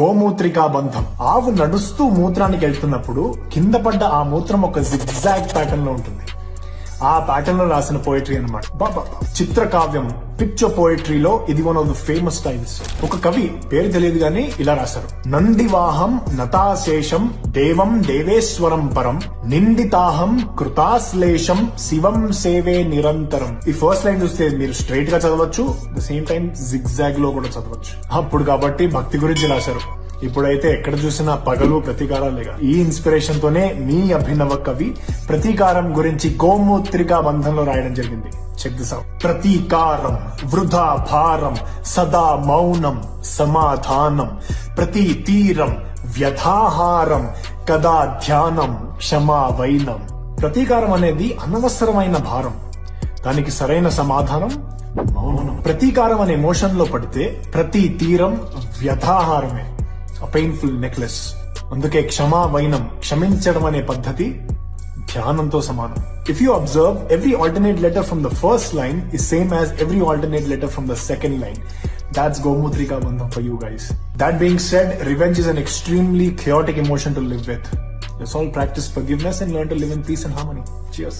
గోమూత్రికా బంధం. ఆవు నడుస్తూ మూత్రానికి వెళ్తున్నప్పుడు కింద పడ్డ ఆ మూత్రం ఒక జిగ్జాగ్ ప్యాటర్న్ లో ఉంటుంది. ఆ ప్యాటర్న్ లో రాసిన పోయిటరీ అనమాట. చిత్రకావ్యం, పిక్చర్ పోయిటరీలో ఇది one of the famous styles. ఒక కవి పేరు తెలియదు గానీ ఇలా రాశారు: నందివాహం నతాశేషం దేవం దేవేశ్వరం పరం నిందితాహం కృతాశ్లేషం శివం సేవే నిరంతరం. ఈ ఫస్ట్ లైన్ చూస్తే మీరు స్ట్రైట్ గా చదవచ్చు, ద సేమ్ టైం జిగ్జాగ్ లో కూడా చదవచ్చు. అప్పుడు కాబట్టి భక్తి గురించి రాశారు. ఇప్పుడైతే ఎక్కడ చూసినా పగలు ప్రతీకారాలేగా. ఈ ఇన్స్పిరేషన్ తోనే మీ అభినవ కవి ప్రతీకారం గురించి గోమూత్రికా బంధంలో రాయడం జరిగింది. Check this out. ప్రతీకారం వృధా భారం సదా మౌనం సమాధానం ప్రతి తీరం వ్యథాహారం కదా ధ్యానం క్షమా వైనం. ప్రతీకారం అనేది అనవసరమైన భారం, దానికి సరైన సమాధానం మౌనం. ప్రతీకారం అనే ఎమోషన్ లో పడితే ప్రతి తీరం వ్యథాహారమే, పెయిన్ఫుల్ నెక్లెస్. అందుకే క్షమా వైనం, క్షమించడం అనే పద్ధతి ధ్యానంతో సమానం. If you observe, every alternate letter from the first line is same as every alternate letter from the second line. That's Gomutrika Bandham for you guys. That being said, revenge is an extremely chaotic emotion to live with. Let's all practice forgiveness and learn to live in peace and harmony. Cheers.